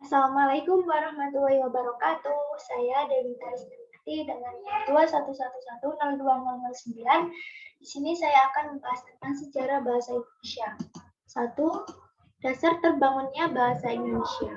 Assalamualaikum warahmatullahi wabarakatuh. Saya Dewi Tarisnati dengan NIM 211102009. Di sini saya akan membahas tentang sejarah bahasa Indonesia. 1. Dasar terbangunnya bahasa Indonesia.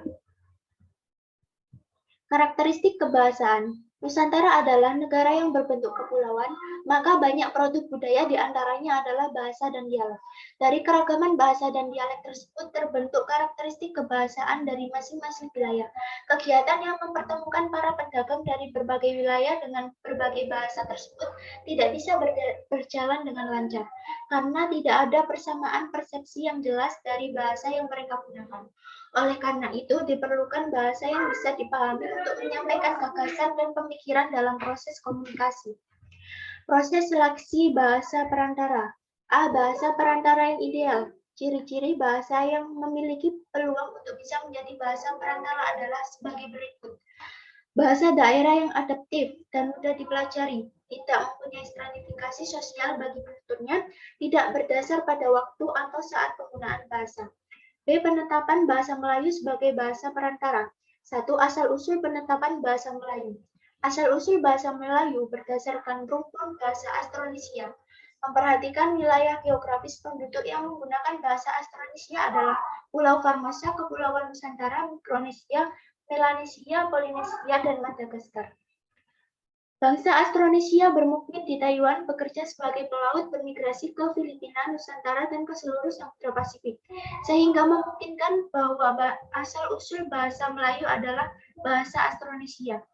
Karakteristik kebahasaan. Nusantara adalah negara yang berbentuk kepulauan, maka banyak produk budaya di antaranya adalah bahasa dan dialek. Dari keragaman bahasa dan dialek tersebut terbentuk karakteristik kebahasaan dari masing-masing wilayah. Kegiatan yang mempertemukan para pedagang dari berbagai wilayah dengan berbagai bahasa tersebut tidak bisa berjalan dengan lancar, karena tidak ada persamaan persepsi yang jelas dari bahasa yang mereka gunakan. Oleh karena itu, diperlukan bahasa yang bisa dipahami untuk menyampaikan gagasan dan pemikiran dalam proses komunikasi. Proses seleksi bahasa perantara. A. Bahasa perantara yang ideal. Ciri-ciri bahasa yang memiliki peluang untuk bisa menjadi bahasa perantara adalah sebagai berikut. Bahasa daerah yang adaptif dan mudah dipelajari, tidak mempunyai stratifikasi sosial bagi penuturnya, tidak berdasar pada waktu atau saat penggunaan bahasa. B. Penetapan bahasa Melayu sebagai bahasa perantara. 1. Asal-usul penetapan bahasa Melayu. Asal-usul bahasa Melayu berdasarkan rumpun bahasa Austronesia. Memperhatikan wilayah geografis penduduk yang menggunakan bahasa Austronesia adalah Pulau Formosa, Kepulauan Nusantara, Mikronesia, Melanesia, Polinesia, dan Madagaskar. Bangsa Austronesia bermukim di Taiwan, bekerja sebagai pelaut, bermigrasi ke Filipina, Nusantara, dan ke seluruh Samudra Pasifik, sehingga memungkinkan bahwa asal-usul bahasa Melayu adalah bahasa Austronesia.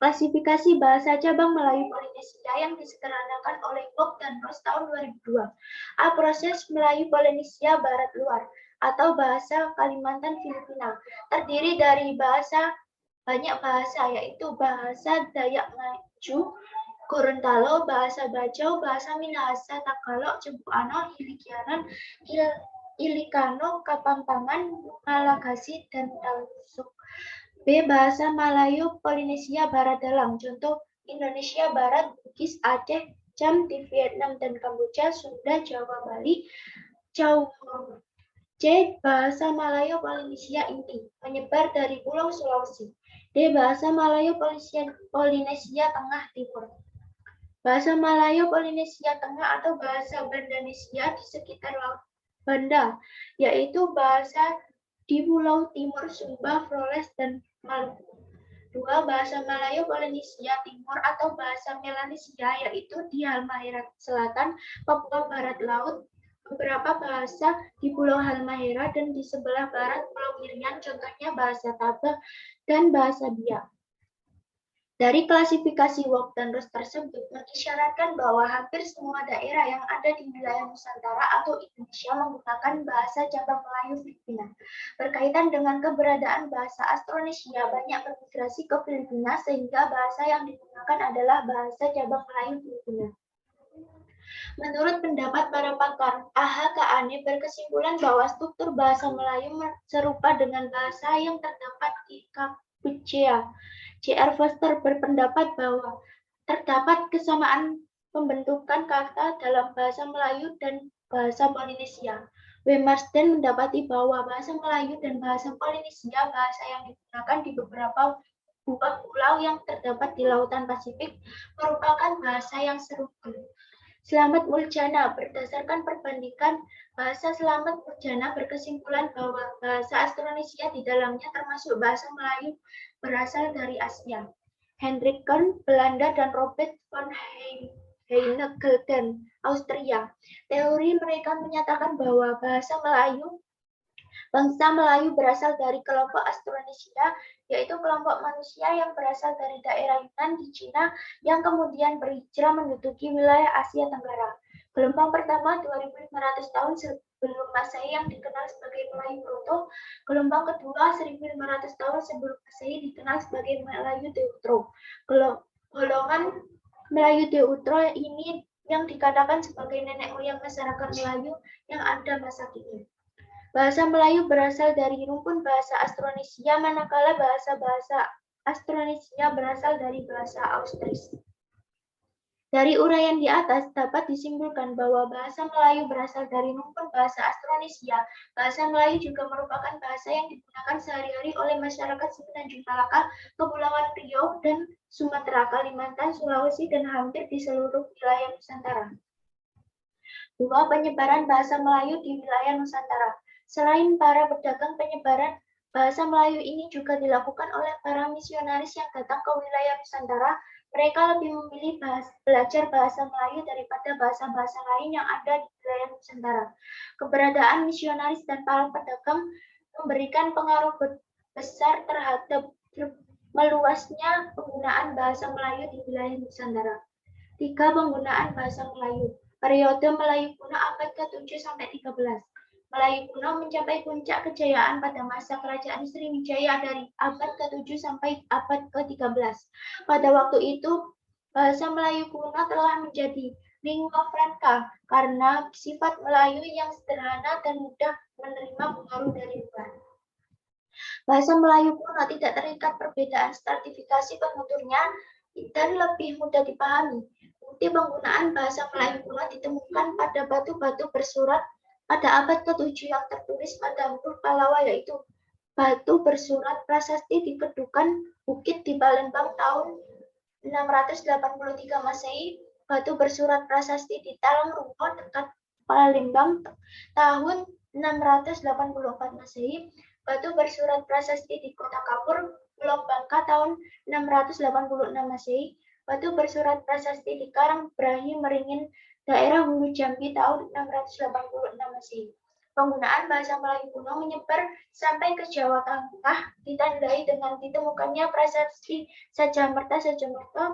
Klasifikasi bahasa cabang Melayu Polinesia yang disederhanakan oleh Bob dan Ross tahun 2002. A. Proses Melayu Polinesia Barat Luar atau bahasa Kalimantan Filipina, terdiri dari banyak bahasa, yaitu bahasa Dayak Ngaju, Gorontalo, bahasa Bajau, bahasa Minahasa, Tagalog, Cebuano, Hilikianan, Ilikano, Kapampangan, Malagasy, dan Talsuk. B. Bahasa Malayu Polinesia Barat Dalam, contoh Indonesia Barat, Bugis, Aceh, Cham di Vietnam dan Kamboja, Sunda, Jawa, Bali, Jawa. C. Bahasa Malayu Polinesia Inti, menyebar dari Pulau Sulawesi. D. Bahasa Malayu Polinesia Tengah Timur. Bahasa Malayu Polinesia Tengah atau bahasa Bandanesia di sekitar Laut Banda, yaitu bahasa di Pulau Timur, Sumba, Flores, dan Maluku. 2. Bahasa Malayu Polinesia Timur atau bahasa Melanesia, yaitu di Halmahera Selatan, Papua Barat Laut, beberapa bahasa di Pulau Halmahera dan di sebelah barat Pulau Irian, contohnya bahasa Tabah dan bahasa Biak. Dari klasifikasi Wok dan Ross tersebut mengisyaratkan bahwa hampir semua daerah yang ada di wilayah Nusantara atau Indonesia menggunakan bahasa cabang Melayu Filipina. Berkaitan dengan keberadaan bahasa Austronesia, banyak bermigrasi ke Filipina sehingga bahasa yang digunakan adalah bahasa cabang Melayu Filipina. Menurut pendapat para pakar, AHKANE berkesimpulan bahwa struktur bahasa Melayu serupa dengan bahasa yang terdapat di Kampuchea. J.R. Foster berpendapat bahwa terdapat kesamaan pembentukan kata dalam bahasa Melayu dan bahasa Polinesia. W. Marsden mendapati bahwa bahasa Melayu dan bahasa Polinesia, bahasa yang digunakan di beberapa buah pulau yang terdapat di Lautan Pasifik, merupakan bahasa yang serupa. Selamat Muljana berdasarkan perbandingan bahasa Selamat Muljana berkesimpulan bahwa bahasa Austronesia di dalamnya termasuk bahasa Melayu berasal dari Asia. Hendrik Kern, Belanda, dan Robert von Heinegelden, Austria. Teori mereka menyatakan bahwa bangsa Melayu berasal dari kelompok Austronesia, yaitu kelompok manusia yang berasal dari daerah Yunan di Cina yang kemudian berhijrah menduduki wilayah Asia Tenggara. Gelombang pertama 2500 tahun sebelum Masehi yang dikenal sebagai Melayu Proto, gelombang kedua 1500 tahun sebelum Masehi dikenal sebagai Melayu Deutero. Golongan Melayu Deutero ini yang dikatakan sebagai nenek moyang masyarakat Melayu yang ada masa kini. Bahasa Melayu berasal dari rumpun bahasa Austronesia, manakala bahasa-bahasa Austronesia berasal dari bahasa Austris. Dari uraian di atas dapat disimpulkan bahwa bahasa Melayu berasal dari rumpun bahasa Austronesia. Bahasa Melayu juga merupakan bahasa yang digunakan sehari-hari oleh masyarakat Semenanjung Malaka, Kepulauan Riau, dan Sumatera, Kalimantan, Sulawesi, dan hampir di seluruh wilayah Nusantara. 2. Penyebaran bahasa Melayu di wilayah Nusantara. Selain para pedagang, penyebaran bahasa Melayu ini juga dilakukan oleh para misionaris yang datang ke wilayah Nusantara. Mereka lebih memilih belajar bahasa Melayu daripada bahasa-bahasa lain yang ada di wilayah Nusantara. Keberadaan misionaris dan para pedagang memberikan pengaruh besar terhadap meluasnya penggunaan bahasa Melayu di wilayah Nusantara. 3. Penggunaan bahasa Melayu. Periode Melayu kuno abad ke-7 sampai 13. Melayu kuno mencapai puncak kejayaan pada masa kerajaan Sriwijaya dari abad ke-7 sampai abad ke-13. Pada waktu itu, bahasa Melayu kuno telah menjadi lingua franca karena sifat Melayu yang sederhana dan mudah menerima pengaruh dari luar. Bahasa Melayu kuno tidak terikat perbedaan stratifikasi penuturnya dan lebih mudah dipahami. Bukti penggunaan bahasa Melayu kuno ditemukan pada batu-batu bersurat pada abad ke-7 yang tertulis pada huruf Pallawa, yaitu batu bersurat prasasti di Kedukan Bukit di Palembang tahun 683 Masehi, batu bersurat prasasti di Talang Rumo dekat Palembang tahun 684 Masehi, batu bersurat prasasti di Kota Kapur, Pulau Bangka tahun 686 Masehi, batu bersurat prasasti di Karang Brahim Meringin, daerah Hulu Jambi tahun 686 Masehi. Penggunaan bahasa Melayu kuno menyebar sampai ke Jawa Tengah, ditandai dengan ditemukannya prasasti Sajamerta,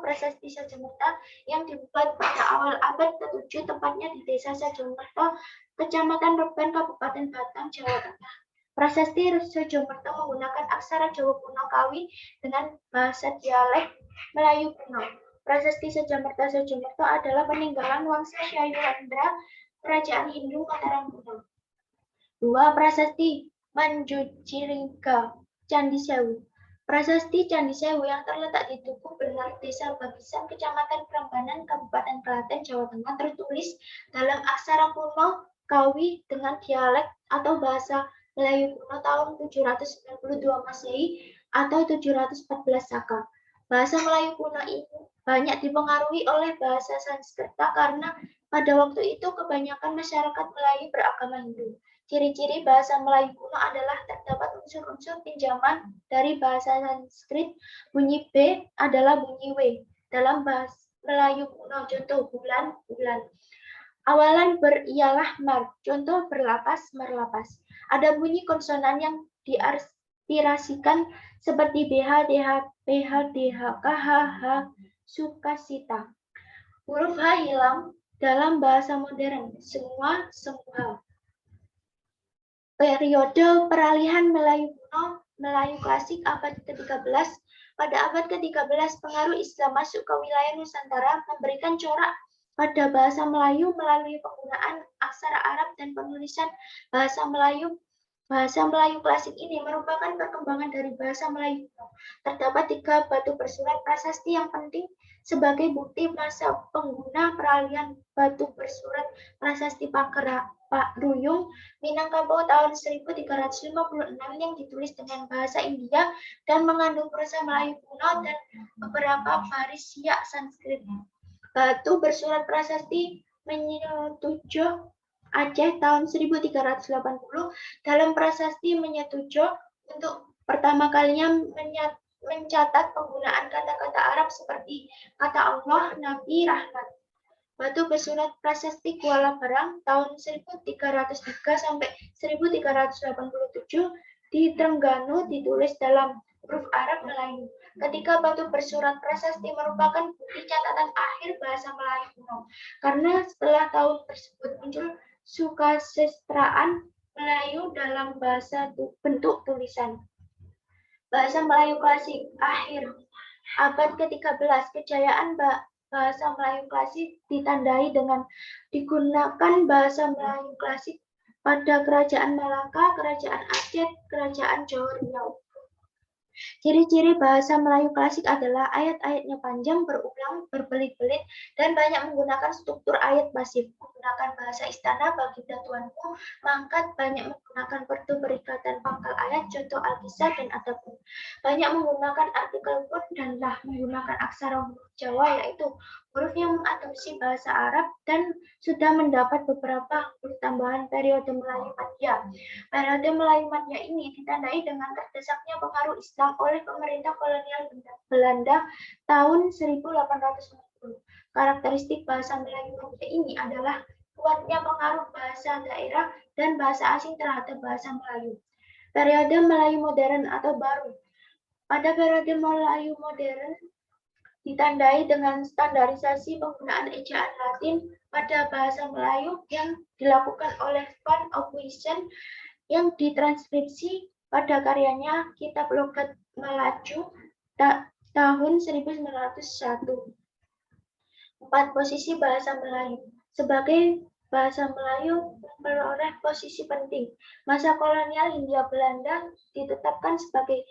prasasti Sajamerta yang dibuat pada awal abad ke-7, tepatnya di Desa Sajamerta, Kecamatan Reben, Kabupaten Batang, Jawa Tengah. Prasasti Sajamerta menggunakan aksara Jawa kuno Kawi dengan bahasa dialek Melayu kuno. Prasasti Sajamerta adalah peninggalan Wangsa Syailendra, Kerajaan Hindu Mataram kuno. 2. Prasasti Manjujiringga, Candi Sewu. Prasasti Candi Sewu yang terletak di Tugu Benar, Desa Bagisan, Kecamatan Prambanan, Kabupaten Klaten, Jawa Tengah, tertulis dalam aksara kuno Kawi dengan dialek atau bahasa Melayu kuno tahun 792 Masehi atau 714 Saka. Bahasa Melayu kuno ini banyak dipengaruhi oleh bahasa Sanskerta karena pada waktu itu kebanyakan masyarakat Melayu beragama Hindu. Ciri-ciri bahasa Melayu kuno adalah terdapat unsur-unsur pinjaman dari bahasa Sanskrit. Bunyi B adalah bunyi W dalam bahasa Melayu kuno. Contoh bulan, bulan. Awalan ber ialah mar. Contoh berlapas, merlapas. Ada bunyi konsonan yang diaspirasikan seperti BH, DH, PH, DH, KH, H, Sukasita. Huruf H hilang dalam bahasa modern. Semua, semua. Periode peralihan Melayu kuno, Melayu klasik abad ke-13. Pada abad ke-13, pengaruh Islam masuk ke wilayah Nusantara memberikan corak pada bahasa Melayu melalui penggunaan aksara Arab dan penulisan bahasa Melayu. Bahasa Melayu klasik ini merupakan perkembangan dari bahasa Melayu kuno. Terdapat 3 batu bersurat prasasti yang penting sebagai bukti masa pengguna peralihan batu bersurat prasasti Pak Ruyung, Minangkabau tahun 1356 yang ditulis dengan bahasa India dan mengandung prosa Melayu kuno dan beberapa baris siak Sanskrit. Batu bersurat prasasti Menyetujo Aceh tahun 1380 dalam prasasti Menyetujo untuk pertama kalinya mencatat penggunaan kata-kata Arab seperti kata Allah, Nabi, Rahmat. Batu bersurat prasasti Kuala Barang tahun 1303 sampai 1387 di Trengganu ditulis dalam huruf Arab Melayu. Ketika batu bersurat prasasti merupakan bukti catatan akhir bahasa Melayu kuno. Karena setelah tahun tersebut muncul sukasestraan Melayu dalam bahasa bentuk tulisan. Bahasa Melayu klasik akhir abad ke-13, kejayaan bahasa Melayu klasik ditandai dengan digunakan bahasa Melayu klasik pada Kerajaan Malaka, Kerajaan Aceh, Kerajaan Johor Riau. Ciri-ciri bahasa Melayu klasik adalah ayat-ayatnya panjang, berulang, berbelit-belit, dan banyak menggunakan struktur ayat pasif. Menggunakan bahasa istana, baginda tuanku, mangkat, banyak menggunakan pertu berikatan pangkal ayat, contoh Alkisah dan Adapun. Banyak menggunakan artikel pun dan lah menggunakan aksara huruf Jawa, yaitu huruf yang mengadopsi bahasa Arab dan sudah mendapat beberapa huruf tambahan periode Melayu Madya. Periode Melayu Madya ini ditandai dengan terdesaknya pengaruh Islam oleh pemerintah kolonial Belanda tahun 1840. Karakteristik bahasa Melayu Madya ini adalah kuatnya pengaruh bahasa daerah dan bahasa asing terhadap bahasa Melayu. Periode Melayu modern atau baru. Pada periode Melayu modern ditandai dengan standarisasi penggunaan ejaan Latin pada bahasa Melayu yang dilakukan oleh Van Ophuijsen yang ditranskripsi pada karyanya Kitab Logat Melaju tahun 1901. 4. Posisi bahasa Melayu. Sebagai bahasa Melayu memperoleh posisi penting. Masa kolonial Hindia Belanda ditetapkan sebagai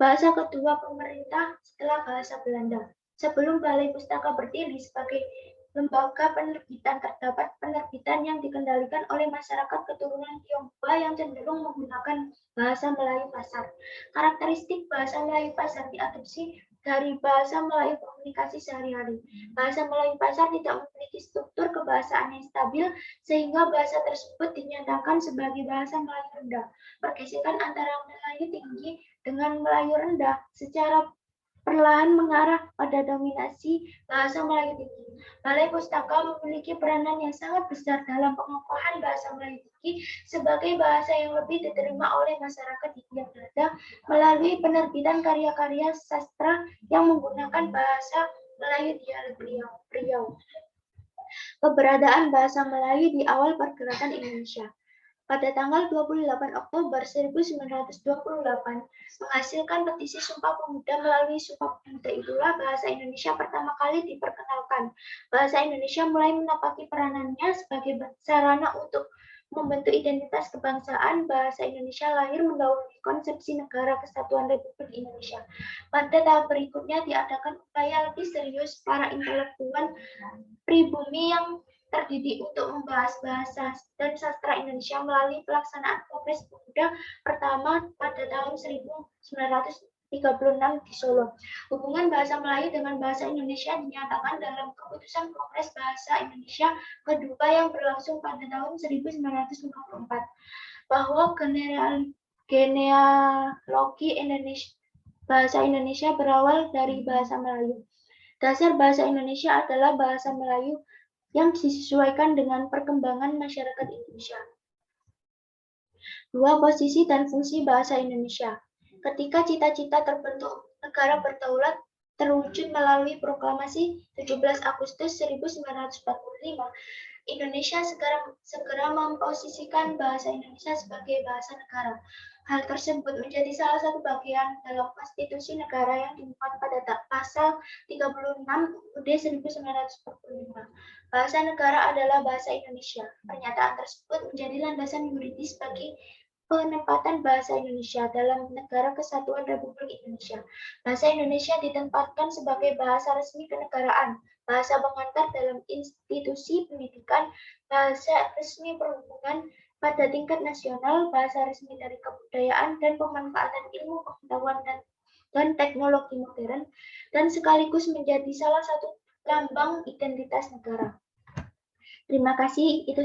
bahasa kedua pemerintah setelah bahasa Belanda. Sebelum Balai Pustaka berdiri sebagai lembaga penerbitan, terdapat penerbitan yang dikendalikan oleh masyarakat keturunan Tionghoa yang cenderung menggunakan bahasa Melayu pasar. Karakteristik bahasa Melayu pasar diadopsi dari bahasa Melayu komunikasi sehari-hari. Bahasa Melayu pasar tidak memiliki struktur kebahasaan yang stabil, sehingga bahasa tersebut dinyatakan sebagai bahasa Melayu rendah. Pergeseran antara Melayu tinggi dengan Melayu rendah secara perlahan mengarah pada dominasi bahasa Melayu tinggi. Balai Pustaka memiliki peranan yang sangat besar dalam pengokohan bahasa Melayu tinggi sebagai bahasa yang lebih diterima oleh masyarakat Hindia Belanda melalui penerbitan karya-karya sastra yang menggunakan bahasa Melayu dialek Riau. Keberadaan bahasa Melayu di awal pergerakan Indonesia. Pada tanggal 28 Oktober 1928, menghasilkan petisi Sumpah Pemuda. Melalui Sumpah Pemuda itulah bahasa Indonesia pertama kali diperkenalkan. Bahasa Indonesia mulai menapaki peranannya sebagai sarana untuk membentuk identitas kebangsaan. Bahasa Indonesia lahir mendahului konsepsi Negara Kesatuan Republik Indonesia. Pada tahap berikutnya diadakan upaya lebih serius para intelektual pribumi yang terdidik untuk membahas bahasa dan sastra Indonesia melalui pelaksanaan Kongres Pemuda pertama pada tahun 1936 di Solo. Hubungan bahasa Melayu dengan bahasa Indonesia dinyatakan dalam keputusan Kongres Bahasa Indonesia kedua yang berlangsung pada tahun 1954 bahwa genealogi Indonesia, bahasa Indonesia berawal dari bahasa Melayu. Dasar bahasa Indonesia adalah bahasa Melayu yang disesuaikan dengan perkembangan masyarakat Indonesia. 2. Posisi dan fungsi bahasa Indonesia. Ketika cita-cita terbentuk negara berdaulat terwujud melalui proklamasi 17 Agustus 1945, Indonesia segera memposisikan bahasa Indonesia sebagai bahasa negara. Hal tersebut menjadi salah satu bagian dalam konstitusi negara yang dimuat pada pasal 36 UUD 1945. Bahasa negara adalah bahasa Indonesia. Pernyataan tersebut menjadi landasan yuridis bagi penempatan bahasa Indonesia dalam Negara Kesatuan Republik Indonesia. Bahasa Indonesia ditempatkan sebagai bahasa resmi kenegaraan, bahasa pengantar dalam institusi pendidikan, bahasa resmi perhubungan pada tingkat nasional, bahasa resmi dari kebudayaan dan pemanfaatan ilmu pengetahuan dan teknologi modern, dan sekaligus menjadi salah satu lambang identitas negara. Terima kasih. Itu